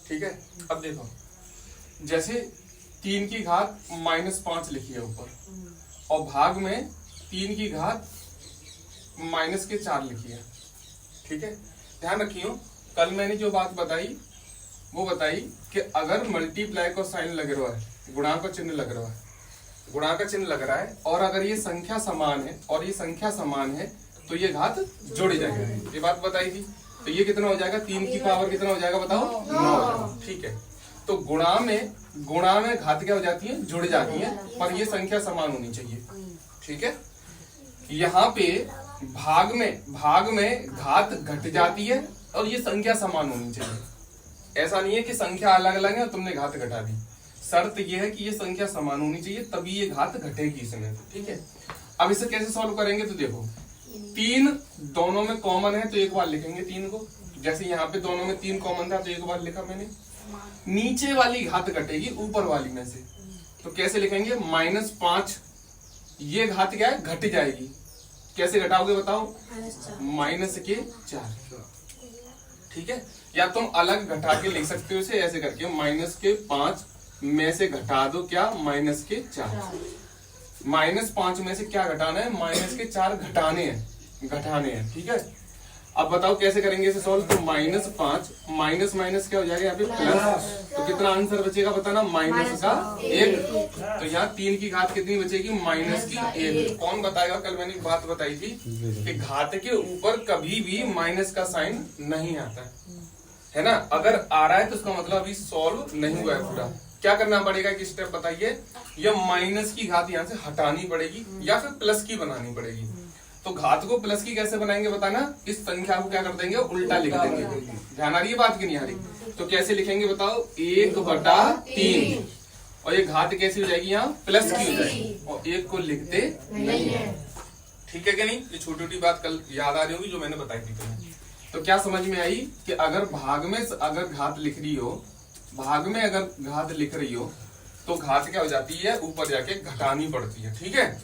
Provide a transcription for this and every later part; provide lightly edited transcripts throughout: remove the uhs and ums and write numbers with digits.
ठीक है। अब देखो, जैसे 3 की घात -5 लिखी है ऊपर, और भाग में 3 की घात -4 लिखी है। ठीक है, ध्यान रखियो, कल मैंने जो बात बताई वो बताई कि अगर मल्टीप्लाई का साइन लग रहा है, गुणा का चिन्ह लग रहा है, गुणा का चिन्ह लग रहा है, और अगर ये संख्या समान है और ये संख्या समान है तो ये घात जोड़ी जाएगी। ये बात बताई थी। तो ये कितना हो जाएगा, 3 की पावर कितना हो जाएगा बताओ, 9। ठीक है, तो गुणा में घात क्या हो जाती है, जुड़ जाती है, पर ये संख्या समान होनी चाहिए। ठीक है, यहाँ पे भाग में घात घट जाती है और ये संख्या समान होनी चाहिए। ऐसा नहीं है कि संख्या अलग अलग है और तुमने घात घटा दी। शर्त ये है कि ये संख्या समान होनी चाहिए, तभी ये घात घटेगी इसमें। ठीक है, अब इसे कैसे सॉल्व करेंगे, तो देखो 3 दोनों में कॉमन है तो एक बार लिखेंगे 3 को। जैसे यहाँ पे दोनों में 3 कॉमन था तो एक बार लिखा मैंने। नीचे वाली घात घटेगी ऊपर वाली में से, तो कैसे लिखेंगे, -5। ये घात क्या है, घट जाएगी। कैसे घटाओगे बताओ, -4। ठीक है, या तुम अलग घटा के लिख सकते हो इसे ऐसे करके, -5 में से घटा दो क्या, -4। -5 में से क्या घटाना है, -4 घटाने हैं। ठीक है, अब बताओ कैसे करेंगे इसे सॉल्व। तो -5 माइनस क्या हो जाएगा यहाँ पे, प्लस। तो कितना आंसर बचेगा बताना, -1। तो यहाँ 3 की घात कितनी बचेगी, -1। कौन बताएगा, कल मैंने बात बताई थी कि घात के ऊपर कभी भी माइनस का साइन नहीं आता है ना। अगर आ रहा है तो उसका मतलब अभी सॉल्व नहीं हुआ है पूरा। क्या करना पड़ेगा, एक स्टेप बताइए, या माइनस की घात यहाँ से हटानी पड़ेगी या फिर प्लस की बनानी पड़ेगी। तो घात को प्लस की कैसे बनाएंगे बताना, इस संख्या को क्या कर देंगे, उल्टा लिख देंगे। ध्यान आ रही है बात की नहीं आ रही, तो कैसे लिखेंगे बताओ, 1/3। और ये घात कैसी हो जाएगी, यहाँ प्लस की हो जाएगी, और 1 को लिखते नहीं है। ठीक है कि नहीं, ये छोटी छोटी बात कल याद आ रही होगी जो मैंने बताई थी तुम्हें। तो क्या समझ में आई कि अगर भाग में अगर घात लिख रही हो, भाग में अगर घात लिख रही हो तो घात क्या हो जाती है, ऊपर जाके घटानी पड़ती है। ठीक है,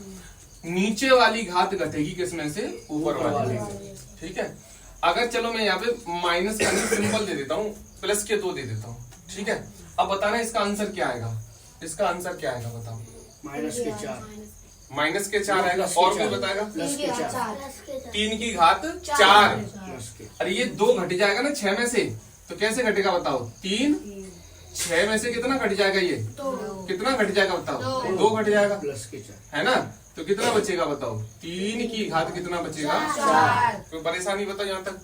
नीचे वाली घात घटेगी किसमें से, ऊपर वाली से। ठीक है, अगर चलो मैं यहाँ पे माइनस का सिंबल दे देता हूँ, प्लस के 2 दे देता हूँ। ठीक है, अब बताना इसका आंसर क्या आएगा, इसका आंसर क्या आएगा बताओ, -4 आएगा। और कोई बताएगा, 3 की घात 4। अरे ये 2 घट जाएगा ना 6 में से, तो कैसे घटेगा बताओ, 3 6 में से कितना घट जाएगा, ये कितना घट जाएगा बताओ, 2 घट जाएगा, है ना। तो कितना बचेगा बताओ, 3 की घात कितना बचेगा, 4। कोई परेशानी बताओ यहाँ तक।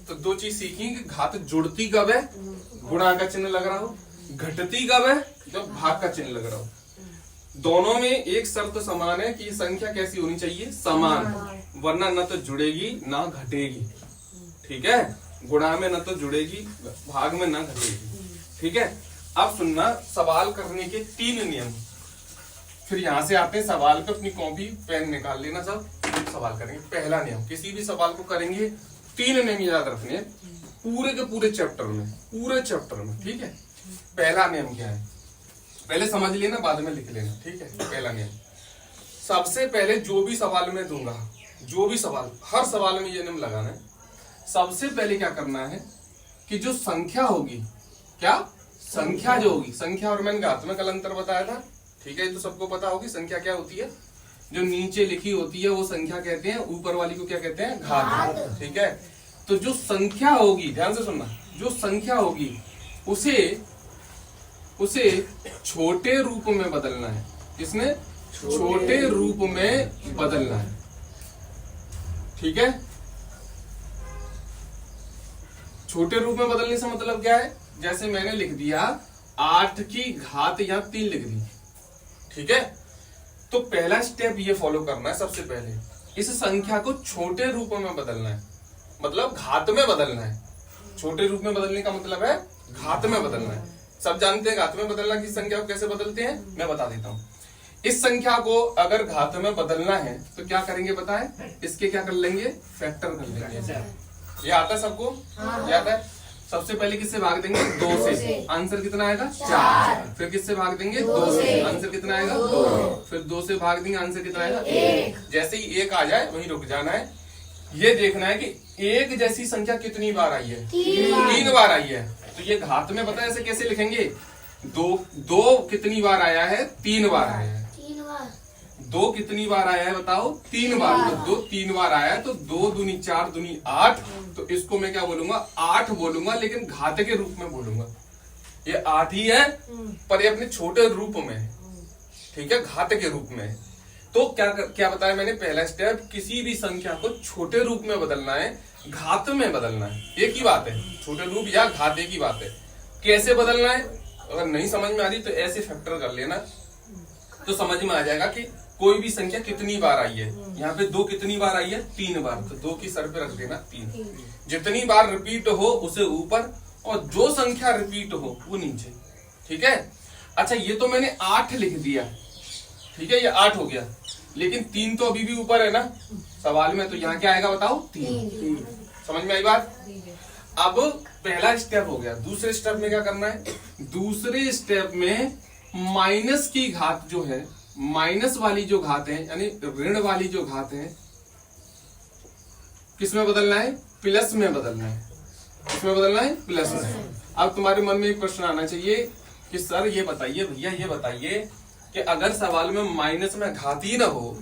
तो 2 चीज सीखी कि घात जुड़ती कब है, गुणा का चिन्ह लग रहा हो, घटती कब है, जब भाग का चिन्ह लग रहा हो। दोनों में एक शर्त समान है कि संख्या कैसी होनी चाहिए, समान, वरना न तो जुड़ेगी ना घटेगी। ठीक है, गुणा में न तो जुड़ेगी, भाग में ना घटेगी। ठीक है, अब सुनना, सवाल करने के 3 नियम। फिर यहाँ से आते हैं सवाल पे, अपनी कॉपी पेन निकाल लेना, सब सवाल करेंगे। पहला नियम, किसी भी सवाल को करेंगे 3 नियम याद रखने पूरे के पूरे चैप्टर में। ठीक है, पहला नियम क्या है, पहले समझ लेना बाद में लिख लेना। ठीक है, पहला नियम, सबसे पहले जो भी सवाल में दूंगा, जो भी सवाल, हर सवाल में ये नियम लगाना है। सबसे पहले क्या करना है कि जो संख्या होगी, क्या संख्या जो होगी, संख्या और मैंने घात में कल अंतर बताया था। ठीक है, तो सबको पता होगी संख्या क्या होती है, जो नीचे लिखी होती है वो संख्या कहते हैं, ऊपर वाली को क्या कहते हैं, घात। ठीक है, तो जो संख्या होगी, ध्यान से सुनना, जो संख्या होगी उसे छोटे रूप में बदलना है। किसने, छोटे रूप में बदलना है। ठीक है, छोटे रूप में बदलने से मतलब क्या है, जैसे मैंने लिख दिया 8 की घात यहाँ 3 लिख दी। ठीक है, तो पहला स्टेप ये फॉलो करना है, सबसे पहले इस संख्या को छोटे रूप में बदलना है, मतलब घात में बदलना है। छोटे रूप में बदलने का मतलब है घात में बदलना है। सब जानते हैं घात में बदलना की संख्या को कैसे बदलते हैं, मैं बता देता हूँ। इस संख्या को अगर घात में बदलना है तो क्या करेंगे बताएं, इसके क्या कर लेंगे, फैक्टर कर लेंगे। ये आता है सबको, ये आता है। सबसे पहले किससे भाग देंगे, 2 से, आंसर कितना आएगा, 4। फिर किससे भाग देंगे, 2 से, आंसर कितना आएगा, 2। फिर 2 से भाग देंगे, आंसर कितना आएगा, 1। जैसे ही 1 आ जाए वहीं रुक जाना है। ये देखना है कि 1 जैसी संख्या कितनी बार आई है, 3 बार आई है। तो ये घात में पता है ऐसे कैसे लिखेंगे, दो कितनी बार आया है, 3 बार आया है। 3 बार। 2 कितनी बार आया है बताओ, 3 बार। तो 2 3 बार आया है, तो 2 दूनी 4 दूनी 8। तो इसको मैं क्या बोलूंगा, 8 बोलूंगा, लेकिन घात के रूप में बोलूंगा। ये 8 ही है, पर ये अपने छोटे रूप में है, ठीक है, घात के रूप में है। तो क्या बताया मैंने, पहला स्टेप, किसी भी संख्या को छोटे रूप में बदलना है, घात में बदलना है। एक ही बात है, छोटे रूप या घात एक ही बात है। कैसे बदलना है, अगर नहीं समझ में आ रही तो ऐसे फैक्टर कर लेना, तो समझ में आ जाएगा कि कोई भी संख्या कितनी बार आई है। यहाँ पे 2 कितनी बार आई है, 3 बार। तो 2 की सर पे रख देना 3। जितनी बार रिपीट हो उसे ऊपर, और जो संख्या रिपीट हो वो नीचे, ठीक है। अच्छा, ये तो मैंने 8 लिख दिया, ठीक है, ये 8 हो गया, लेकिन 3 तो अभी भी ऊपर है ना सवाल में, तो यहाँ क्या आएगा बताओ, 3। समझ में आई बात। अब पहला स्टेप हो गया। दूसरे स्टेप में क्या करना है, दूसरे स्टेप में माइनस की घात जो है, माइनस वाली जो घात है, यानी ऋण वाली जो घात है, किस में बदलना है, प्लस में बदलना है। किसमें बदलना है, प्लस में। अब तुम्हारे मन में एक प्रश्न आना चाहिए कि सर ये बताइए, भैया ये बताइए कि अगर सवाल में माइनस में घात ही ना हो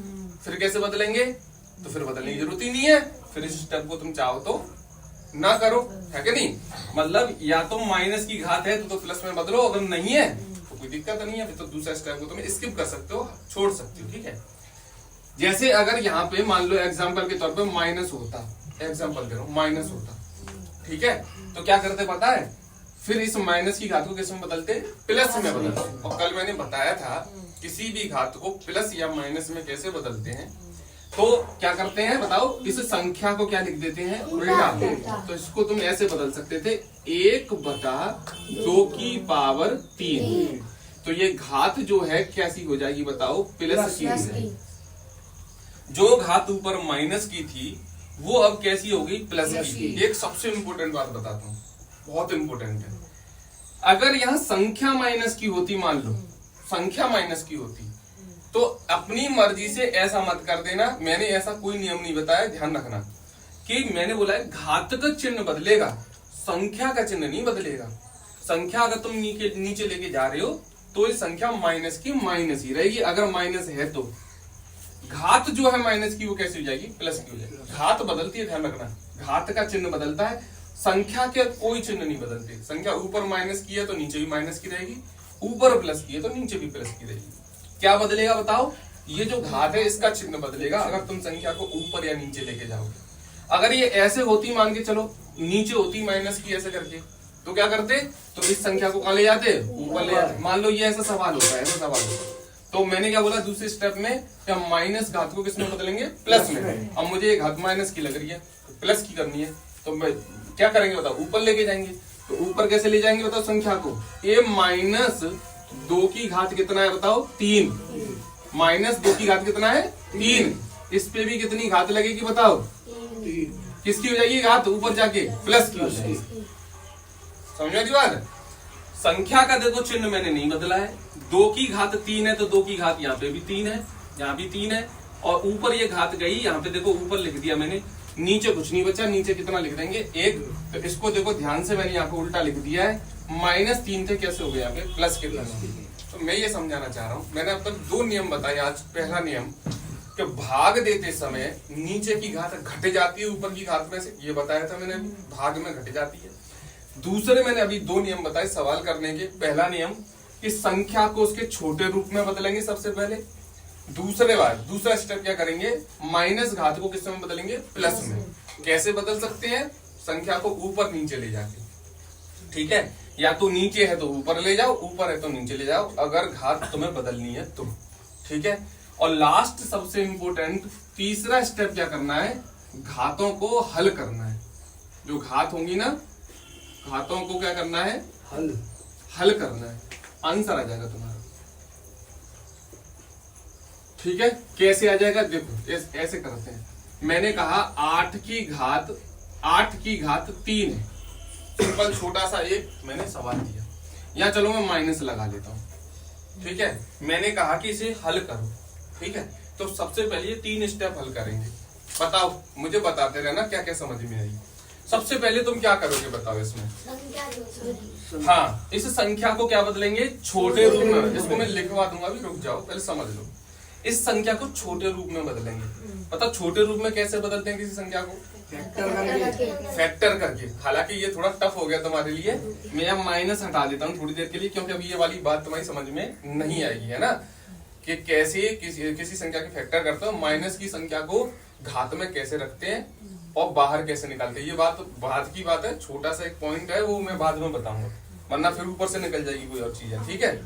फिर कैसे बदलेंगे। तो फिर बदलने की जरूरत ही नहीं है, फिर इस स्टेप को तुम चाहो तो ना करो, है कि नहीं। मतलब या तो माइनस की घात है तो प्लस में बदलो, अगर नहीं है तो कोई दिक्कत नहीं है, फिर तो दूसरा स्टेप को तुम स्किप कर सकते हो, छोड़ सकते हो, ठीक है। जैसे अगर यहाँ पे मान लो एग्जाम्पल के तौर पे माइनस होता, एग्जाम्पल दे रहा हूं, माइनस होता, ठीक है, तो क्या करते पता है, फिर इस माइनस की घात को किस में बदलते, प्लस में बदलते। और कल मैंने बताया था किसी भी घात को प्लस या माइनस में कैसे बदलते हैं। तो क्या करते हैं बताओ, इस संख्या को क्या लिख देते हैं, उल्टा। तो इसको तुम ऐसे बदल सकते थे, 1/2 की पावर 3। तो ये घात जो है कैसी हो जाएगी बताओ, प्लस की हो जाएगी। जो घात ऊपर माइनस की थी वो अब कैसी होगी, प्लस की। एक सबसे इंपॉर्टेंट बात बताता हूँ, बहुत इंपॉर्टेंट है। अगर यहाँ संख्या माइनस की होती, मान लो संख्या माइनस की होती, तो अपनी मर्जी से ऐसा मत कर देना, मैंने ऐसा कोई नियम नहीं बताया, ध्यान रखना कि मैंने बोला है घात का चिन्ह बदलेगा, संख्या का चिन्ह नहीं बदलेगा। संख्या अगर तुम नीचे लेके जा रहे हो तो ये संख्या माइनस की माइनस ही रहेगी, अगर माइनस है तो। घात जो है माइनस की वो कैसी हो जाएगी, प्लस की हो जाएगी। घात बदलती है, ध्यान रखना, घात का चिन्ह बदलता है, संख्या के कोई चिन्ह नहीं बदलते। संख्या ऊपर माइनस की है तो नीचे भी माइनस की रहेगी, ऊपर प्लस की है तो नीचे भी प्लस की रहेगी। क्या बदलेगा बताओ, ये जो घात है इसका चिन्ह बदलेगा अगर तुम संख्या को ऊपर या नीचे लेके जाओगे। अगर ये ऐसे होती, मान के चलो नीचे होती माइनस की ऐसे करके, तो क्या करते, तो इस संख्या को कहां ले जाते, ऊपर ले जाते। मान लो ये ऐसा सवाल होता है, ऐसा सवाल होता है, तो मैंने क्या बोला दूसरे स्टेप में, क्या माइनस घात को किसमें बदलेंगे, प्लस में। अब मुझे ये घात माइनस की लग रही है, प्लस की करनी है, तो मैं क्या करेंगे बताओ, ऊपर लेके जाएंगे। तो ऊपर कैसे ले जाएंगे बताओ संख्या को, ये -2 की घात कितना है बताओ, 3। -2 की घात कितना है, 3। इस पे भी कितनी घात लगेगी बताओ, 3। किसकी हो जाएगी घात, ऊपर जाके प्लस की हो जाएगी। समझ में बात। संख्या का देखो चिन्ह मैंने नहीं बदला है, 2 की घात 3 है तो 2 की घात यहाँ पे भी 3 है, यहाँ भी 3 है, और ऊपर ये घात गई, यहाँ पे देखो ऊपर लिख दिया मैंने, नीचे कुछ नहीं बचा, नीचे कितना लिख देंगे 1। तो इसको देखो ध्यान से, मैंने यहाँ पे उल्टा लिख दिया है, -3 थे कैसे हो गया यहाँ पे प्लस के प्लस। तो मैं ये समझाना चाह रहा हूँ, मैंने अब तक 2 नियम बताए आज। पहला नियम कि भाग देते समय नीचे की घात घट जाती है ऊपर की घात में से, ये बताया था मैंने, भाग में घट जाती है। दूसरे मैंने अभी 2 नियम बताए सवाल करने के। पहला नियम कि संख्या को उसके छोटे रूप में बदलेंगे सबसे पहले। दूसरा स्टेप क्या करेंगे, माइनस घात को किस में बदलेंगे, प्लस में। कैसे बदल सकते हैं, संख्या को ऊपर नीचे ले जाके, ठीक है, या तो नीचे है तो ऊपर ले जाओ, ऊपर है तो नीचे ले जाओ, अगर घात तुम्हें बदलनी है तो, ठीक है। और लास्ट सबसे इंपोर्टेंट तीसरा स्टेप क्या करना है, घातों को हल करना है। जो घात होंगी ना, घातों को क्या करना है, हल करना है, आंसर आ जाएगा तुम्हारा, ठीक है। कैसे आ जाएगा देखो, ऐसे करते हैं। मैंने कहा 8 की घात 3 है, सिंपल छोटा सा एक मैंने सवाल दिया, यहाँ चलो मैं माइनस लगा लेता हूं, ठीक है। मैंने कहा कि इसे हल करो, ठीक है। तो सबसे पहले ये 3 स्टेप हल करेंगे, बताओ मुझे बताते रहना क्या क्या समझ में आई। सबसे पहले तुम क्या करोगे बताओ इसमें? हाँ, इस संख्या को क्या बदलेंगे? छोटे रूप में। इसको मैं लिखवा दूंगा, अभी रुक जाओ, पहले समझ लो। इस संख्या को छोटे रूप में बदलेंगे। पता छोटे रूप में कैसे बदलते हैं किसी संख्या को? फैक्टर करके। हालांकि ये थोड़ा टफ हो गया तुम्हारे लिए, मैं अब माइनस हटा देता हूँ थोड़ी देर के लिए, क्योंकि अभी ये वाली बात तुम्हारी समझ में नहीं आएगी, है ना, कि कैसे किसी संख्या के फैक्टर करते हो, माइनस की संख्या को घात में कैसे रखते हैं और बाहर कैसे निकालते हैं। ये बात बाद की बात है, छोटा सा एक पॉइंट है, वो मैं बाद में बताऊंगा, वरना फिर ऊपर से निकल जाएगी कोई और चीज है। ठीक है,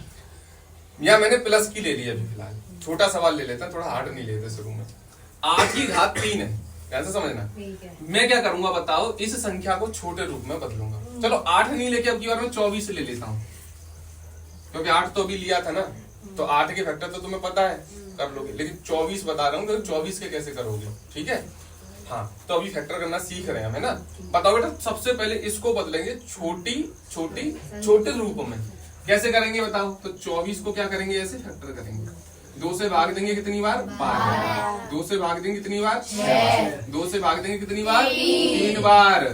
या मैंने प्लस की ले ली अभी फिलहाल, छोटा सवाल ले लेते हैं, थोड़ा हार्ड नहीं लेते शुरू में। 8 की घात 3 है, कैसे समझना? मैं क्या करूंगा बताओ? इस संख्या को छोटे रूप में बदलूंगा। चलो 8 नहीं लेके अब की बार मैं 24 ले लेता हूँ, क्योंकि 8 तो अभी लिया था ना, तो 8 के फैक्टर तो तुम्हें पता है, कर लोगे, लेकिन 24 बता रहा हूँ, तो 24 के कैसे करोगे? ठीक है, हाँ, तो अभी फैक्टर करना सीख रहे हैं हम, है ना। बताओ बेटा, सबसे पहले इसको बदलेंगे छोटे रूप में। कैसे करेंगे बताओ? तो 24 को क्या करेंगे? ऐसे फैक्टर करेंगे, 2 से भाग देंगे कितनी बार? 12। 2 से भाग देंगे कितनी बार? 2 से भाग देंगे कितनी बार? 3 बार।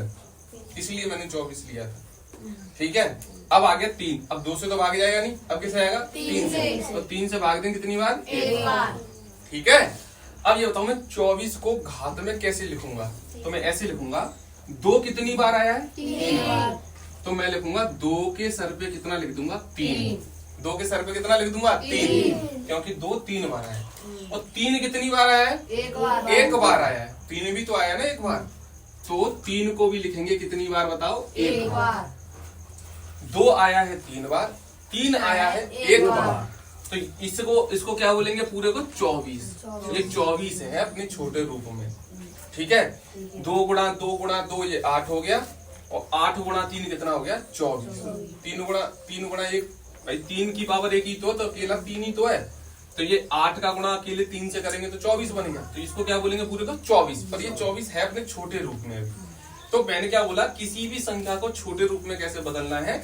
इसलिए मैंने 24 लिया था। ठीक है, अब आ गया 3। अब 2 से तो भाग जाएगा नहीं, अब कैसे आएगा? 3 से। तो 3 से भाग देंगे कितनी बार? 1 बार। ठीक है, अब ये बताओ मैं 24 को घात में कैसे लिखूंगा? तो मैं ऐसे लिखूंगा, 2 कितनी बार आया है? 3 बार। तो मैं लिखूंगा 2 के सर पे कितना लिख दूंगा? 3। 2 के सर पे कितना लिख दूंगा? 3, क्योंकि 2 3 बार आया है। और 3 कितनी बार आया है? 1 बार आया है। 3 भी तो आया ना 1 बार, तो 3 को भी लिखेंगे कितनी बार बताओ? 1 बार। 2 आया है 3 बार, 3 आया है 1 बार, तो इसको क्या बोलेंगे? पूरे को 24। ये 24 है अपने छोटे रूप में। ठीक है, 2 गुणा 2 ये 8 हो गया, और 8 गुणा 3 कितना हो गया? 24। 3 गुणा 1, भाई 3 की पावर 1 ही तो अकेला 3 ही तो है, तो ये 8 का गुणा अकेले 3 से करेंगे तो 24 बनेगा। तो इसको क्या बोलेंगे? पूरे को 24। पर ये 24 है अपने छोटे रूप में। तो मैंने क्या बोला? किसी भी संख्या को छोटे रूप में कैसे बदलना है,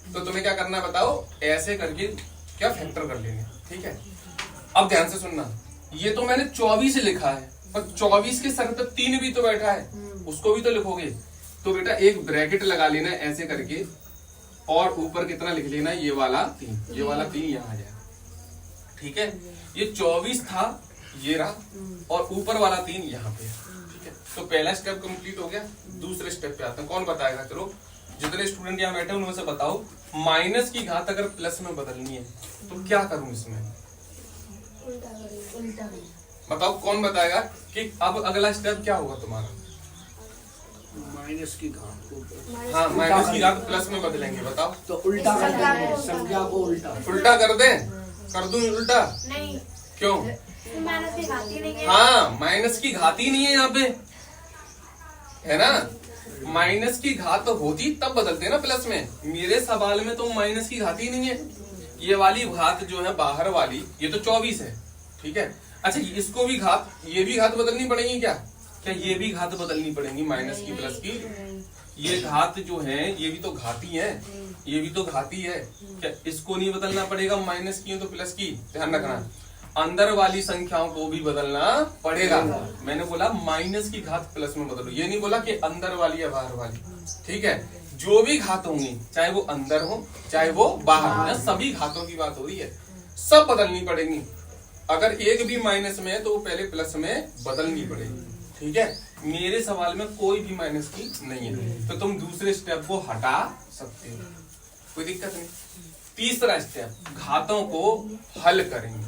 तो तुम्हें क्या करना है बताओ? ऐसे करके क्या फैक्टर कर लेंगे। ठीक है, अब ध्यान से सुनना, ये तो मैंने 24 लिखा है, पर 24 के सर पे 3 भी तो बैठा है, उसको भी तो लिखोगे। तो बेटा एक ब्रैकेट लगा लेना ऐसे करके, और ऊपर कितना लिख लेना? ये वाला 3, ये वाला 3 यहाँ आ जाएगा। ठीक है, ये 24 था, ये रहा, और ऊपर वाला 3 यहाँ पे। ठीक है, तो पहला स्टेप कंप्लीट हो गया। दूसरे स्टेप पे आता है, कौन बताएगा? चलो जितने स्टूडेंट यहाँ बैठे उनमें से बताओ, माइनस की घात अगर प्लस में बदलनी है तो क्या करूं इसमें? बताओ कौन बताएगा कि अब अगला स्टेप क्या होगा तुम्हारा? माइनस की घात को, हाँ, माइनस की घात प्लस में बदलेंगे। बताओ तो उल्टा कर देंगे, संख्या को उल्टा कर दें? कर दूं उल्टा? नहीं। क्यों? माइनस की घात ही नहीं है। हाँ, माइनस की घात ही नहीं है यहाँ पे, है ना। माइनस की घात होती तब बदलते ना प्लस में। मेरे सवाल में तो माइनस की घात ही नहीं है। ये वाली घात जो है बाहर वाली, ये तो 24 है। ठीक है, अच्छा इसको भी घात, ये भी घात बदलनी पड़ेगी क्या? क्या ये भी घात बदलनी पड़ेगी माइनस की प्लस की? ये घात जो है ये भी तो घाती है, ये भी तो घाती है। क्या इसको नहीं बदलना पड़ेगा? माइनस की तो प्लस की, ध्यान रखना। अंदर वाली संख्याओं को भी बदलना पड़ेगा। मैंने बोला माइनस की घात प्लस में बदलो, ये नहीं बोला कि अंदर वाली या बाहर वाली। ठीक है, जो भी घात होंगी, चाहे वो अंदर हो चाहे वो बाहर हो, सभी घातों की बात हो रही है, सब बदलनी पड़ेगी। अगर एक भी माइनस में है तो वो पहले प्लस में बदलनी पड़ेगी। ठीक है, मेरे सवाल में कोई भी माइनस की नहीं है, तो तुम दूसरे स्टेप को हटा सकते हो, कोई दिक्कत नहीं। तीसरा स्टेप, घातों को हल करेंगे।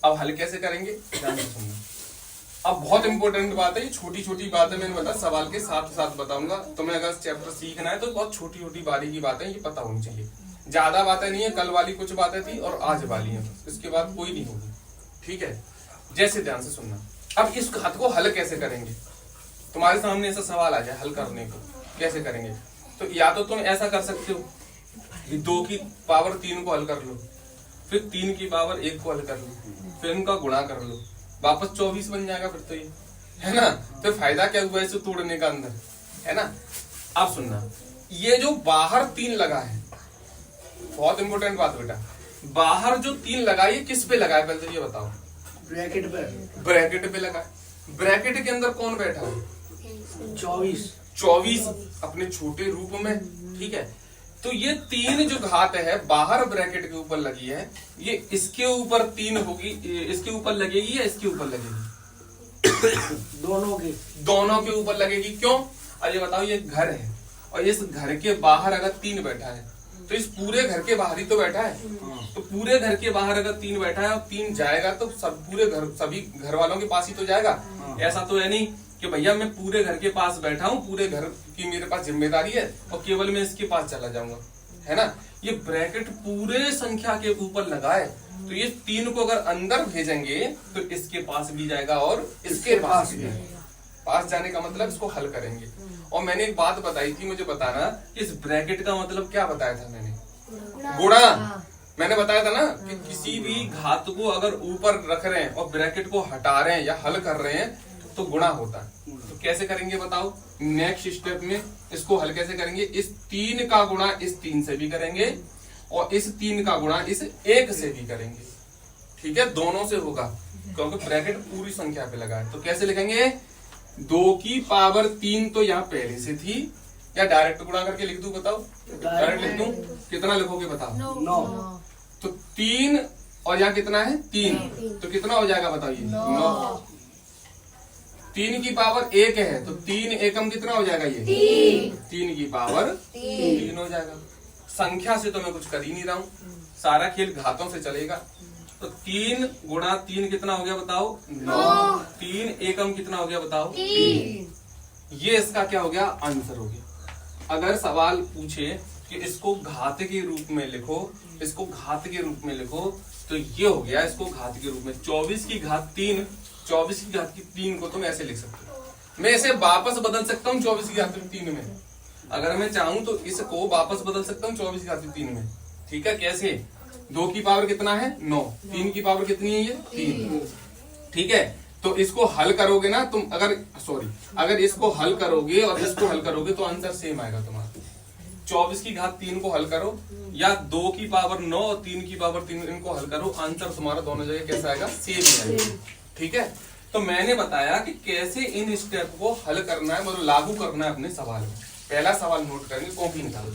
अब हल कैसे करेंगे ध्यान से सुनना। अब बहुत इंपॉर्टेंट बात है, ये छोटी छोटी बातें मैंने बता सवाल के साथ साथ बताऊंगा। तुम्हें अगर चैप्टर सीखना है तो बहुत छोटी छोटी बारीकी बातें ये पता होनी चाहिए। ज्यादा बातें नहीं है, कल वाली कुछ बातें थी और आज वाली है, इसके बाद कोई नहीं होगी। ठीक है, जैसे ध्यान से सुनना। अब इस घात को हल कैसे करेंगे? तुम्हारे सामने ऐसा सवाल आ जाए, हल करने को कैसे करेंगे? तो या तो तुम ऐसा कर सकते हो, 2 की पावर 3 को हल कर लो, फिर 3 की पावर 1 को हल कर लो, फिर इनका गुणा कर लो, वापस 24 बन जाएगा फिर तो ये, है ना। फिर फायदा क्या हुआ इसे तोड़ने का अंदर, है ना। अब सुनना, ये जो बाहर 3 लगा है, बहुत इंपॉर्टेंट बात बेटा, बाहर जो 3 लगा ये किस पे लगा है पहले तो ये बताओ? ब्रैकेट पे। ब्रैकेट पे लगा है। ब्रैकेट के अंदर कौन बैठा है? 24। 24 अपने छोटे रूप में। ठीक है, तो ये 3 जो घात है बाहर ब्रैकेट के ऊपर लगी है, ये इसके ऊपर 3 होगी, इसके ऊपर लगेगी या इसके ऊपर लगेगी? दोनों के ऊपर लगेगी। क्यों? अब ये बताओ, ये घर है और इस घर के बाहर अगर 3 बैठा है तो इस पूरे घर के बाहर ही तो बैठा है। तो पूरे घर के बाहर अगर 3 बैठा है और 3 जाएगा तो सब पूरे घर, सभी घर वालों के पास ही तो जाएगा। ऐसा तो है नहीं कि भैया मैं पूरे घर के पास बैठा हूँ, पूरे घर की मेरे पास जिम्मेदारी है और केवल मैं इसके पास चला जाऊंगा, है ना। ये ब्रैकेट पूरे संख्या के ऊपर लगा है, तो ये 3 को अगर अंदर भेजेंगे तो इसके पास भी जाएगा और इसके पास भी जाएगा। पास जाने का मतलब इसको हल करेंगे। और मैंने एक बात बताई थी, मुझे बताना इस ब्रैकेट का मतलब क्या बताया था मैंने? गुणा। मैंने बताया था ना कि किसी भी घात को अगर ऊपर रख रहे हैं और ब्रैकेट को हटा रहे हैं या हल कर रहे हैं तो गुणा होता है। तो कैसे करेंगे बताओ? नेक्स्ट स्टेप में इसको हल कैसे करेंगे? इस 3 का गुणा इस 3 से भी करेंगे और इस 3 का गुणा इस 1 से भी करेंगे। ठीक है, दोनों से होगा क्योंकि ब्रैकेट पूरी संख्या पे लगा है। तो कैसे लिखेंगे? 2 की पावर 3 तो यहाँ पहले से थी, या डायरेक्ट गुणा करके लिख दूं? बताओ, डायरेक्ट लिख दूं? कितना लिखोगे बताओ? 9। तो 3 और यहाँ कितना है? 3, तो कितना हो जाएगा बताइए? 9। 3 की पावर 1 है तो 3 एकम कितना हो जाएगा? ये 3 की पावर 3 हो जाएगा। संख्या से तो मैं कुछ कर ही नहीं रहा हूँ, सारा खेल घातों से चलेगा। तो 3 गुणा 3 कितना हो गया बताओ? 9। 3 एकम कितना हो गया बताओ? 3। ये इसका क्या हो गया? आंसर हो गया। अगर सवाल पूछे कि इसको घात के रूप में लिखो, इसको घात के रूप में लिखो, तो ये हो गया इसको घात के रूप में। 24 की घात 3, 24 की घात की 3 को तुम ऐसे लिख सकते हो। मैं इसे वापस बदल सकता हूँ 24 की घात 3 में। अगर मैं चाहूं तो इसको वापस बदल सकता हूँ 24 की घात 3 में। ठीक है, कैसे? 2 की पावर कितना है? 9। 3 की पावर कितनी है? ये 3। ठीक है, तो इसको हल करोगे ना तुम, अगर इसको हल करोगे और इसको हल करोगे तो आंसर सेम आएगा तुम्हारा। 24 की घात 3 को हल करो या 2 की पावर 9 और 3 की पावर 3 इनको हल करो, आंसर तुम्हारा दोनों जगह कैसा आएगा? सेम आएगा। ठीक है, तो मैंने बताया कि कैसे इन स्टेप को हल करना है, मतलब लागू करना है अपने सवाल में। पहला सवाल नोट करेंगे, कॉपी निकालो।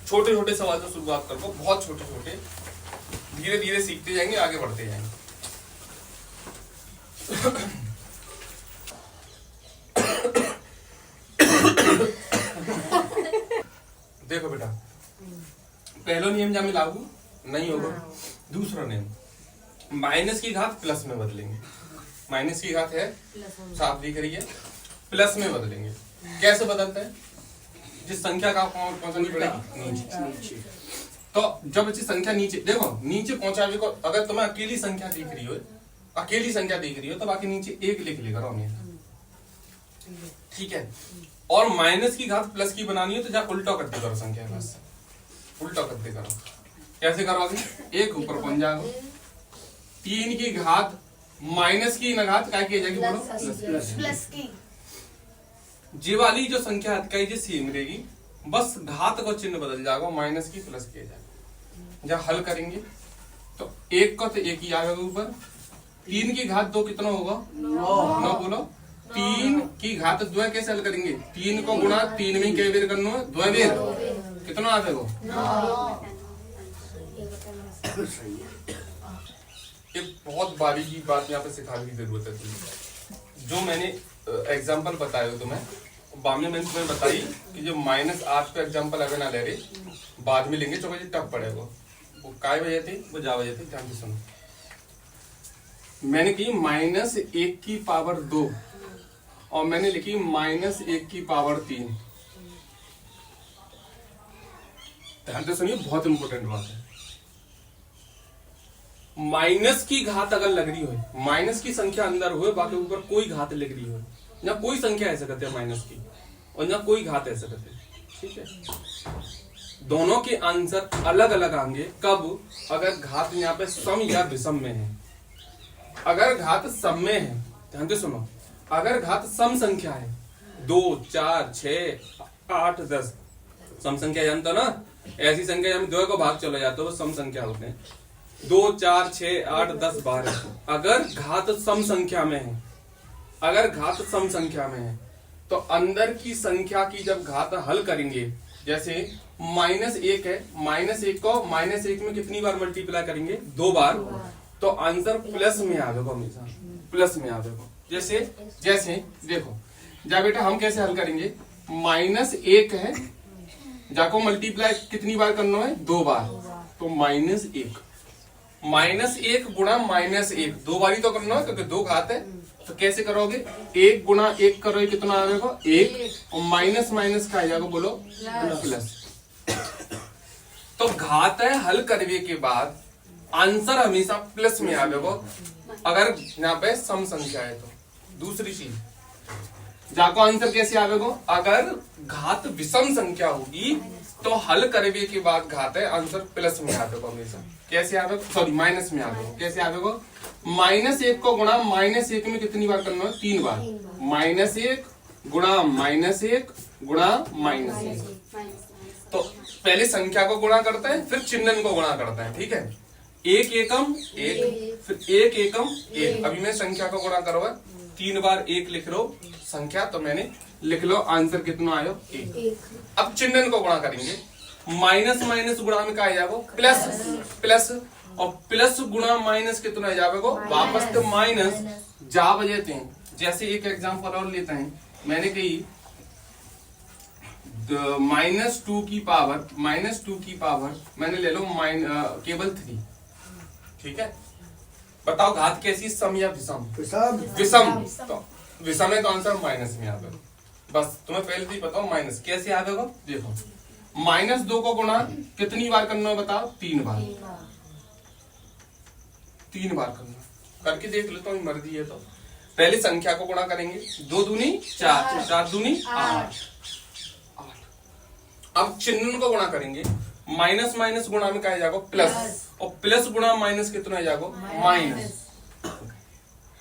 छोटे छोटे सवाल से शुरुआत करो, बहुत छोटे छोटे, धीरे धीरे सीखते जाएंगे, आगे बढ़ते जाएंगे। देखो बेटा, पहला नियम जहाँ में लागू नहीं होगा। दूसरा नियम, माइनस की घात प्लस में बदलेंगे। माइनस की घात है, साफ दिख रही है, प्लस में बदलेंगे। कैसे बदलते हैं? जिस संख्या का पहुंचानी पड़ेगी नीचे। तो जब अच्छी संख्या नीचे, देखो नीचे पहुंचाने को, अगर तुम्हें अकेली संख्या दिख रही हो तो बाकी नीचे 1 लिख लेगा हमेशा। ठीक है, और माइनस की घात प्लस की बनानी है तो जहाँ उल्टा करते करो संख्या, बस उल्टा करते करो। कैसे करोगे? 1 ऊपर पहुंच जाएगा। 3 की घात माइनस की घात क्या की जाएगी? बोलो, प्लस की। जी वाली जो संख्या जी सेम रहेगी, बस घात का चिन्ह बदल जाएगा, माइनस की प्लस किया जाएगा। जब हल करेंगे तो 1 का तो 1 ही आएगा ऊपर। 3 की घात 2 कितना होगा? 9। बोलो, 3 की घात 2 कैसे हल करेंगे? 3 को गुणा 3 में क्या बेर करना है? 2 बेर। कितना आ जाएगा? 9। एक बहुत बारीकी बात यहाँ पे सिखाने की जरूरत है तुम्हें। जो मैंने एग्जाम्पल बताए हो तुम्हें, बाद में मैंने तुम्हें बताई कि जो -8 पे एग्जाम्पल अगर ना ले रहे, बाद में लेंगे तो मुझे टफ पड़ेगा। वो काय वजह थी, वो जा वजह थी, ध्यान से सुनो। मैंने की -1 की पावर 2 और मैंने लिखी -1 की पावर 3। ध्यान से सुनिए, बहुत इंपॉर्टेंट बात है। माइनस की घात अगर लग रही हो, माइनस की संख्या अंदर हो, बाकी ऊपर कोई घात लग रही हो, ना कोई संख्या ऐसा करते हैं माइनस की और ना कोई घात ऐसा करते हैं। ठीक है, दोनों के आंसर अलग अलग आएंगे। कब? अगर घात यहाँ पे सम या विषम में है। अगर घात सम में है, ध्यान से सुनो, अगर घात सम संख्या है 2, 4, 6, 8, 10, सम संख्या जानते हो ना, ऐसी संख्या हम 2 को भाग चले जाते हो, वो सम संख्या होते हैं। 2, 4, 6, 8, 10, 12। अगर घात सम संख्या में है, अगर घात सम संख्या में है तो तो अंदर की संख्या की जब घात हल करेंगे, जैसे -1 है, -1 को -1 में कितनी बार मल्टीप्लाई करेंगे? 2 बार। तो आंसर प्लस में आवेगा, हमेशा प्लस में आवेगा। जैसे जैसे देखो जा बेटा, हम कैसे हल करेंगे? -1 है, जाको मल्टीप्लाई कितनी बार करना है? 2 बार। तो -1 -1 गुणा -1 2 बारी तो करना है क्योंकि 2 घात है। तो कैसे करोगे? 1 गुणा 1 करोगे, कितना आएगा? 1। और माइनस माइनस का आ जाएगा, बोलो प्लस। तो घात है हल करने के बाद आंसर हमेशा प्लस में आवेगा, अगर यहाँ पे सम संख्या है तो। दूसरी चीज, जाको आंसर कैसे आवेगा? अगर घात विषम संख्या होगी तो हल करने के बाद घात है आंसर प्लस में आवेगा हमेशा। कैसे आवेगा? सॉरी, माइनस में आवेगा। कैसे आवेगा? -1 को गुणा -1 में कितनी बार करना है? 3 बार। -1 गुणा -1 गुणा -1। तो पहले संख्या को गुणा करते हैं, फिर चिन्हन को गुणा करते हैं, ठीक है? 1 एकम 1, फिर 1 एकम 1। अभी मैं संख्या को गुणा करो, 3 बार 1 लिख लो संख्या, तो मैंने लिख लो आंसर कितना आयो? 1। अब चिन्हन को गुणा करेंगे, माइनस माइनस गुणा में क्या आ जाएगा? Plus plus. और प्लस गुणा माइनस कितना आ जाएगा? वापस तो माइनस जा बजेते हैं। जैसे एक एग्जांपल और लेते हैं, मैंने कही -2 की पावर मैंने ले लो केवल 3, ठीक है? बताओ घात कैसी? सम या विषम? विषम। तो विषम है तो आंसर माइनस में आवेगा। बस तुम्हें पहले से ही बताओ माइनस कैसे आवेगा। देखो, -2 को गुणा कितनी बार करना है बताओ? 3 बार। 3 बार करना, करके देख लो तो मर्जी है। तो पहले संख्या को गुणा करेंगे, 2 दूनी 4, 4 दूनी 8। अब चिन्ह को गुणा करेंगे, माइनस माइनस गुणा में क्या जाएगा? प्लस। और प्लस गुणा माइनस कितना जाएगा? माइनस।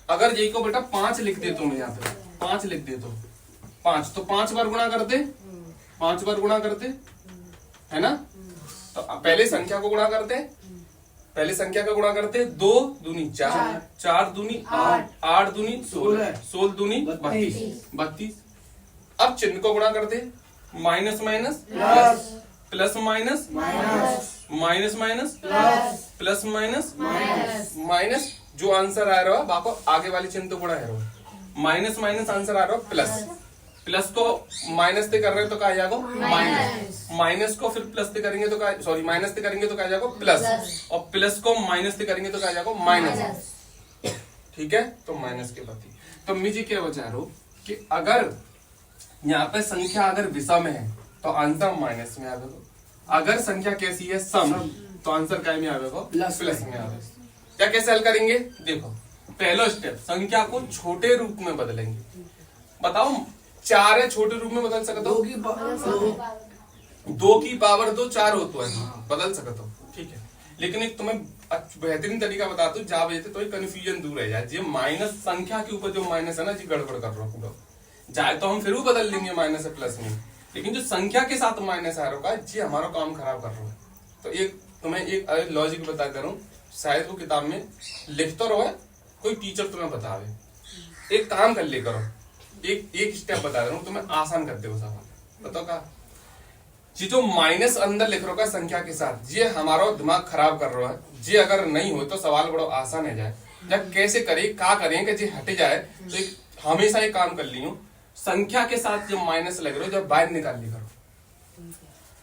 अगर यही को बेटा 5 लिख दे तो मैं यहाँ पे 5 लिख दे तो 5, तो 5 बार गुणा करते, 5 बार गुणा करते, है ना? तो पहले संख्या को गुणा करते, 2 दूनी 4, 4 दूनी 8, 8 दूनी 16, 16 दूनी 32। अब चिन्ह को गुणा करते, minus minus plus, plus minus minus minus plus minus minus. जो आंसर आ रहा है बाको आगे वाली चिन्ह तो गुणा है, माइनस माइनस आंसर आ रहा है प्लस। प्लस को माइनस से कर रहे हैं तो क्या आ जाएगा? माइनस। माइनस को फिर प्लस से करेंगे तो क्या, सॉरी माइनस से करेंगे तो क्या आ जाएगा? प्लस। और प्लस को माइनस से करेंगे तो क्या आ जाएगा? माइनस। ठीक है, तो माइनस के प्रति। तो मुझे क्या बचा रहा हूं कि अगर यहाँ पे संख्या अगर विषम है तो आंसर माइनस में आवेगा, अगर संख्या कैसी है? सम, तो आंसर क्या में आवेगा? प्लस में आवेगा। क्या कैसे हल करेंगे? देखो, पहला स्टेप, संख्या को छोटे रूप में बदलेंगे। बताओ 4 है, छोटे रूप में बदल सकते हो? 2 की पावर 2 4 होता है, बदल सकते हो, ठीक है। लेकिन एक तुम्हें बेहतरीन तरीका बता दूं, जा बजे तो कंफ्यूजन दूर रह जाए। जो माइनस संख्या के ऊपर जो माइनस है ना जी, गड़बड़ कर रहा हूँ जाए तो हम फिर भी बदल लेंगे माइनस से प्लस में, लेकिन जो संख्या के साथ माइनस आ रहा है जी हमारा काम खराब कर रहा है। तो एक तुम्हें एक लॉजिक बता दे रहा हूँ, शायद वो किताब में लिख तो रहो, कोई टीचर तुम्हें बतावे। एक काम कर ले करो, एक स्टेप बता रहा हूँ तुम्हें, आसान करते हो सवाल। बताओ का जी जो माइनस अंदर लिख रहा है संख्या के साथ, ये हमारा दिमाग खराब कर रहा है जी। अगर नहीं हो तो सवाल बड़ा आसान है जाए, जब कैसे करे क्या करें कि जी हट जाए। तो एक हमेशा एक काम कर ली हूँ, संख्या के साथ जब माइनस लग रहा हो जब बाहर निकाल ली करो,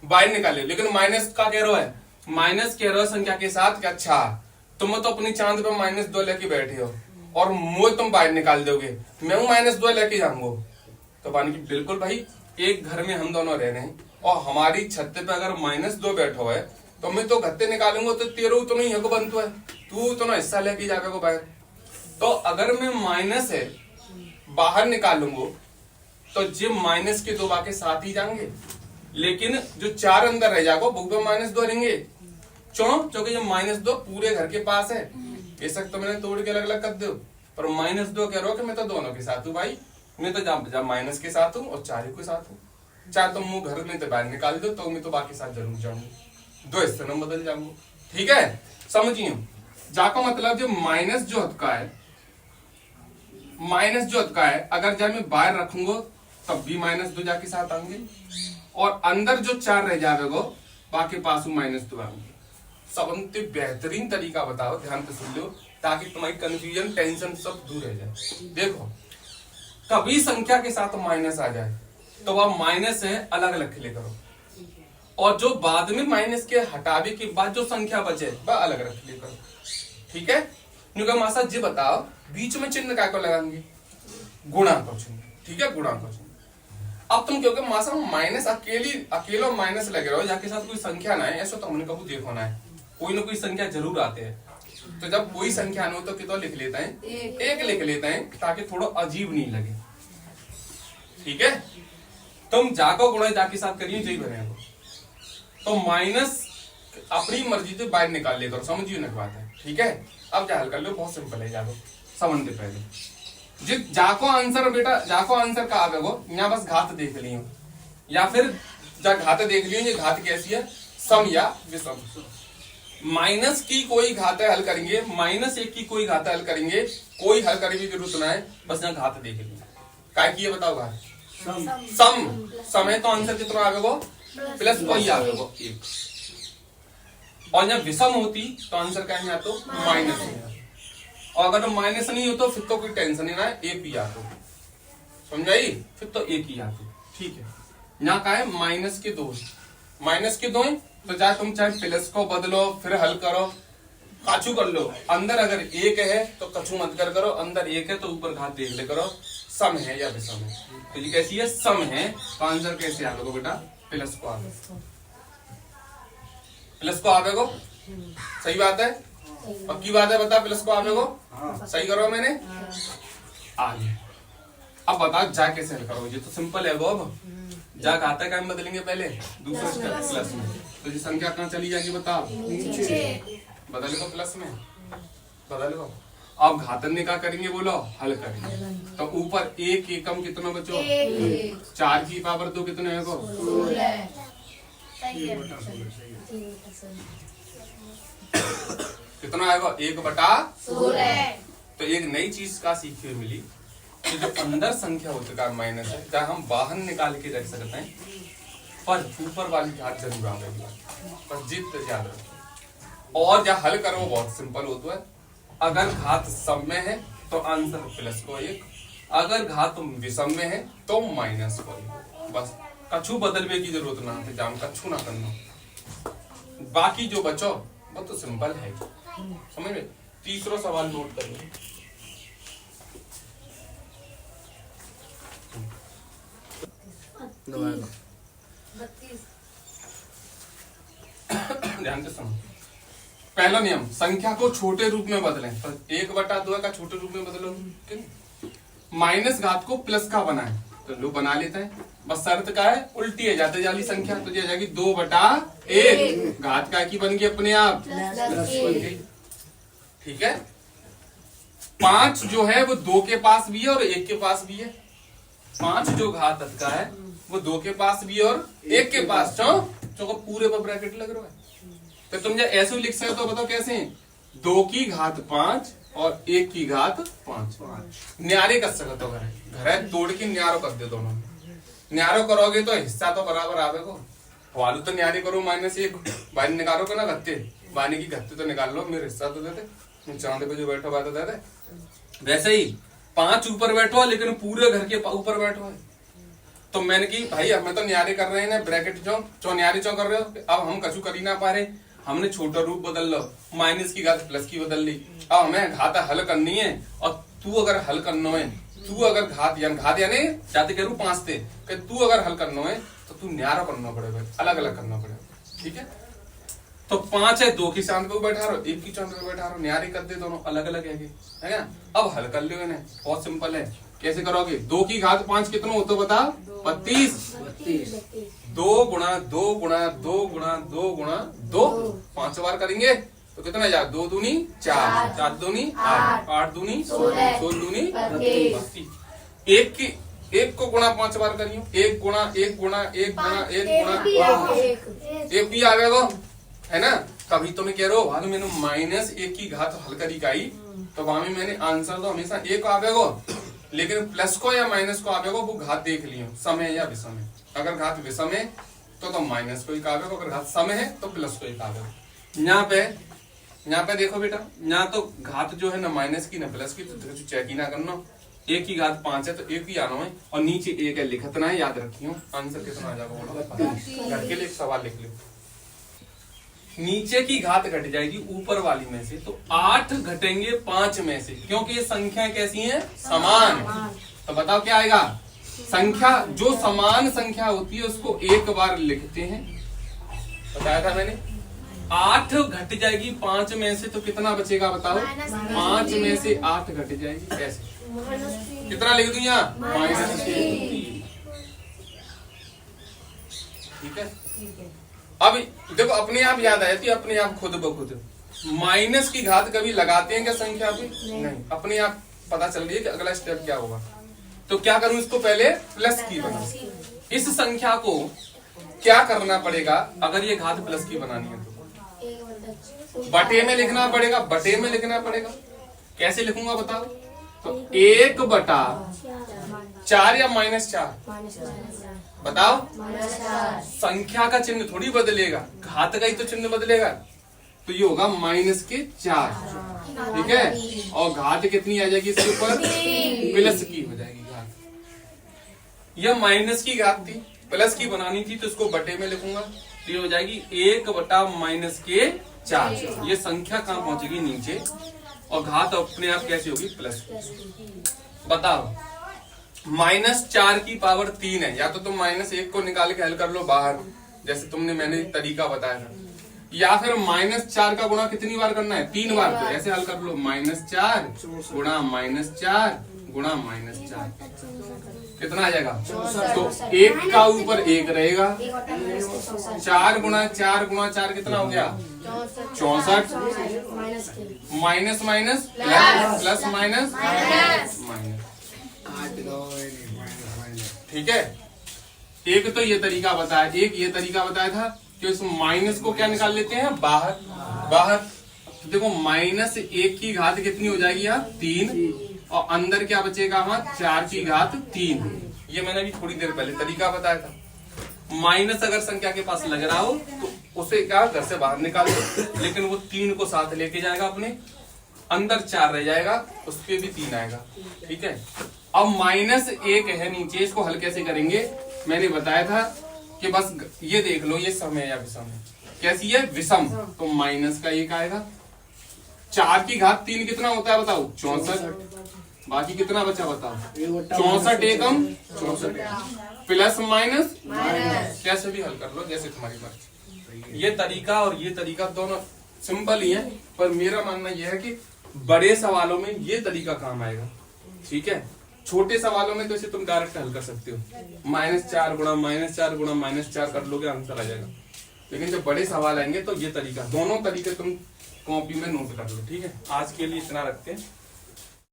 बाहर निकाल ली। लेकिन माइनस का कह रहा है, माइनस कह रहा है संख्या के साथ कि अच्छा तुम तो अपनी चांद पे -2 लेके बैठे हो और मुझे तुम बाहर निकाल दोगे, मैं हूं -2 लेके जाऊंगा। तो पानी की बिल्कुल भाई, एक घर में हम दोनों रह रहे हैं और हमारी छत पे अगर -2 बैठो है तो मैं तो गत्ते निकालूंगा तो तेरो तो नहीं है को बनतो है, तू तो ना हिस्सा लेके जाएगा बाहर। तो अगर मैं माइनस है बाहर निकालूंगा तो जे माइनस के 2 बाके साथ ही जाएंगे, लेकिन जो 4 अंदर रह जाएगा वो -2 रहेंगे। क्योंकि जो -2 पूरे घर के पास है, बेशक तो मैंने तोड़ के अलग अलग कर दो, पर -2 कह रहा हूं कि मैं तो दोनों के साथ हूँ भाई, मैं तो जब माइनस के साथ हूँ और 4 के साथ हूँ। चाहे तुम मुंह घर में तो बाहर निकाल दो तो मैं तो बाकी साथ जरूर जाऊंगा, 2 हिस्से में बदल जाऊंगा। ठीक है, समझिए जाको मतलब जो माइनस जो हद का है, अगर जब मैं बाहर रखूंगा तब भी -2 जाके साथ आएंगे, और अंदर जो 4 रह जाएगा बाकी पास -2 आएंगे। सबसे बेहतरीन तरीका बताओ, ध्यान से सुन लो, ताकि तुम्हारी कंफ्यूजन टेंशन सब दूर रह जाए। देखो, कभी संख्या के साथ माइनस आ जाए तो वह माइनस है अलग अलग लिखे करो, और जो बाद में माइनस के हटावे के बाद जो संख्या बचे वह अलग अलग लिखे करो। ठीक है, क्योंकि मासा जी बताओ बीच में चिन्ह क्या को लगाएंगे, गुणा को चिन्ह। ठीक है, गुणा को चिन्ह। अब तुम क्योंकि मासा माइनस अकेला माइनस लगे रहो, जाके साथ कोई संख्या ना है, ऐसा तो हमने कभी देखो ना है, कोई ना कोई संख्या जरूर आते हैं। तो जब कोई संख्या न हो तो कितना लिख लेते हैं, एक लिख लेते हैं, ताकि थोड़ा अजीब नहीं लगे। ठीक है, तुम जाको गुणा जाके साथ करिए यही बनेगा। तो माइनस अपनी मर्जी से बाहर निकाल ले करो, समझिए ना बात है। ठीक है, अब जा हल कर लो, बहुत सिंपल है। जाको समझते पहले जाको आंसर बेटा, जाको आंसर का आवेगो यहाँ बस घात देख लियो, या फिर जा घात देख लियो, ये घात कैसी है, सम या विषम। माइनस की कोई घात हल करेंगे, -1 की कोई घात हल करेंगे, कोई हल करने की जरूरत ना है, बस यहाँ घात देख लियो। काय की है बताओ, घात सम है तो आंसर कितना आवेगो, प्लस कोई आवेगो 1, और जब विषम होती तो आंसर क्या है, तो माइनस है। और अगर माइनस नहीं हो तो फिर तो कोई टेंशन नहीं ना है, एक ही आतो, समझाई, फिर तो एक ही आतो। ठीक है, यहाँ का है -2 तो चाहे तुम चाहे प्लस को बदलो फिर हल करो, काचू कर लो। अंदर अगर 1 है तो कछू मत कर करो, अंदर 1 है तो ऊपर घात देख ले करो, सम है या विषम है। तो ये कैसी है, सम है, तो आंसर कैसे आवेगा बेटा, प्लस को आवेगा, प्लस को आवेगा। सही बात है, पक्की बात है, बता प्लस को आवेगा, सही करो मैंने आगे। अब बता जा कैसे हल करो, ये तो सिंपल है। अब जा घाता का बदलेंगे पहले, दूसरा स्टेप प्लस में, तो ये संख्या कहाँ चली जाएगी बताओ, बदल को प्लस में, बदल को। अब घातन ने क्या करेंगे बोलो, हल करेंगे। तो ऊपर 1 एकम कितना बचो, 4 की पावर 2 कितने है, 16 कितना आएगा, 1/16। तो एक नई चीज का सीखने में मिली कि जो अंदर संख्या होती है माइनस है, चाहे हम बाहर निकाल के रख सकते हैं, पर ऊपर वाली घात जरूर आएगी, पर जित याद रखो। और जब हल करो बहुत सिंपल होता है, अगर घात सम में है तो आंसर प्लस को 1, अगर घात विषम में है तो माइनस को 1। बस कछु बदलने की जरूरत ना है, जान कछु ना करना, बाकी जो बचो वो तो सिंपल है, समझ में। तीसरा सवाल नोट करिए, ध्यान से सुनो। पहला नियम, संख्या को छोटे रूप में बदलें, तो 1/2 का छोटे रूप में बदलो, माइनस घात को प्लस का बनाए तो लो बना लेते हैं, बस शर्त का है उल्टी है जाते जाली संख्या, तो ये जाएगी 2/1, घात का की बन गई अपने आप प्लस बन गई। ठीक है, 5 जो है वो 2 के पास भी है और 1 के पास भी है। 5 जो घात का है वो 2 के पास भी है और 1 के पास, चो पूरे पर ब्रैकेट लग रहा है। तो तुम जब ऐसे लिख सकते हो, बताओ कैसे, 2 की घात 5 और 1 की घात 5 न्यारे कर सकते हो, घर तोड़ के न्यारो कर दे, दोनों न्यारो करोगे तो हिस्सा तो बराबर आवेगा। वालू तो न्यारे करो -1, बानी निकालो को ना गत्ते, बानी की गत्ते तो निकाल लो, मेरे हिस्सा तो देते, चांदे पे जो बैठा बात देते। वैसे ही 5 ऊपर बैठो लेकिन पूरे घर के ऊपर बैठो है, तो मैंने की भाई हमें तो न्यारे कर रहे हैं ना, ब्रैकेट चो न्यारे चो कर रहे हो, अब हम कछु कर ही ना पा रहे, हमने छोटा रूप बदल लो, माइनस की घात प्लस की बदल ली। अब हमें घात हल करनी है, और तू अगर हल करना है, तू अगर घात यानी जाते करूँ 5 थे, तू अगर हल करना है तो तू न्यारा करना पड़ेगा, अलग अलग करना पड़ेगा। ठीक है, तो 5 है, 2 की चांद पे बैठा रहो, 1 की चांद पे बैठा रहो, न्यारे कर दे, दोनों अलग अलग है ना। अब हल कर लो इन्हें, बहुत सिंपल है, कैसे करोगे, 2 की घात 5 कितना होता बता, 32, 2 गुणा 2 गुणा 2 गुणा 2 गुणा 2, 5 बार करेंगे तो कितना जाए, 2 दूनी 4, 4 दूनी 8, 8 दूनी 16, 16 दूनी 32। 1 को गुणा 5 बार करियो, 1 गुणा 1 गुणा 1 गुणा 1 गुणा 1 भी आवेगा, है ना। कभी तुम्हें कह रहे हो भाई मैंने -1 की घात हल करी गाई, तो वहां में मैंने आंसर तो हमेशा 1 आवेगा, लेकिन प्लस को या माइनस को आप वो घात देख लियो, सम है या विषम है। अगर घात विषम है तो माइनस को ही काव्य को, अगर घात सम है तो प्लस को ही काव्य। यहाँ पे देखो बेटा, यहाँ तो घात जो है ना माइनस की ना प्लस की, तो चेक ही ना करना। एक की घात 5 है तो एक ही आना है, और नीचे एक है लिखतना है, याद रखियो। आंसर कितना आ जाएगा बोलो, घर के लिए एक सवाल लिख लो। नीचे की घात घट जाएगी ऊपर वाली में से, तो 8 घटेंगे 5 में से, क्योंकि ये संख्या कैसी है, समान। तो बताओ क्या आएगा, संख्या जो समान संख्या होती है उसको एक बार लिखते हैं, बताया था मैंने। 8 घट जाएगी 5 में से, तो कितना बचेगा बताओ, 5 में से 8 घट जाएगी, कैसे, कितना लिख दूं यहाँ, -3। ठीक है। अब देखो अपने आप याद आ जाती है, अपने आप खुद ब खुद। माइनस की घात कभी लगाते हैं क्या संख्या पे, नहीं, अपने आप पता चल रही है कि अगला स्टेप क्या होगा। तो क्या करूं, इसको पहले प्लस की बना। इस संख्या को क्या करना पड़ेगा, अगर ये घात प्लस की बनानी है तो बटे में लिखना पड़ेगा, बटे में लिखना पड़ेगा। कैसे लिखूंगा बताओ, तो 1/4 या -4, बताओ। संख्या का चिन्ह थोड़ी बदलेगा, घात का ही तो चिन्ह बदलेगा, तो ये होगा -4, ठीक है। और घात कितनी आ जाएगी इसके ऊपर, प्लस की हो जाएगी घात। यह माइनस की घात थी, प्लस की बनानी थी, तो इसको बटे में लिखूंगा, तो ये हो जाएगी 1/-4। ये संख्या कहाँ पहुंचेगी, नीचे, और घात अपने आप कैसे होगी, प्लस। बताओ, -4 की पावर 3 है, या तो तुम -1 को निकाल के हल कर लो बाहर, जैसे तुमने मैंने तरीका बताया था, या फिर -4 का गुणा कितनी बार करना है, 3 बार। तो ऐसे हल कर लो, -4 गुणा -4 गुणा -4, कितना आ जाएगा, तो 1 का ऊपर 1 रहेगा, 4 गुणा 4 गुणा 4 कितना हो गया, 64, minus minus plus minus minus, ठीक है। एक तो ये तरीका बताया, एक ये तरीका बताया था कि उस माइनस को क्या निकाल लेते हैं, बाहर। तो देखो -1 की घात कितनी हो जाएगी यहाँ, 3, और अंदर क्या बचेगा वहां, 4 की घात 3। ये मैंने अभी थोड़ी देर पहले तरीका बताया था। माइनस अगर संख्या के पास लग रहा हो तो उसे क्या घर से बाहर निकाल दो, लेकिन वो 3 को साथ लेके जाएगा अपने, अंदर 4 रह जाएगा, उस पे भी 3 आएगा, ठीक है। अब -1 है नीचे, इसको हल कैसे करेंगे, मैंने बताया था कि बस ये देख लो, ये सम है या विषम है, कैसी है, विषम, तो माइनस का 1 आएगा। 4 की घात 3 कितना होता है बताओ, 64, बाकी कितना बचा बताओ, 64 एकम 64, प्लस माइनस, कैसे भी हल कर लो, जैसे तुम्हारी मर्जी। ये तरीका और ये तरीका दोनों सिंपल ही है, पर मेरा मानना यह है कि बड़े सवालों में ये तरीका काम आएगा, ठीक है। छोटे सवालों में तो इसे तुम डायरेक्ट हल कर सकते हो, -4 गुणा -4 गुणा -4 कर लोगे, आंसर आ जाएगा। लेकिन जब बड़े सवाल आएंगे तो ये तरीका, दोनों तरीके तुम कॉपी में नोट कर लो, ठीक है। आज के लिए इतना रखते हैं।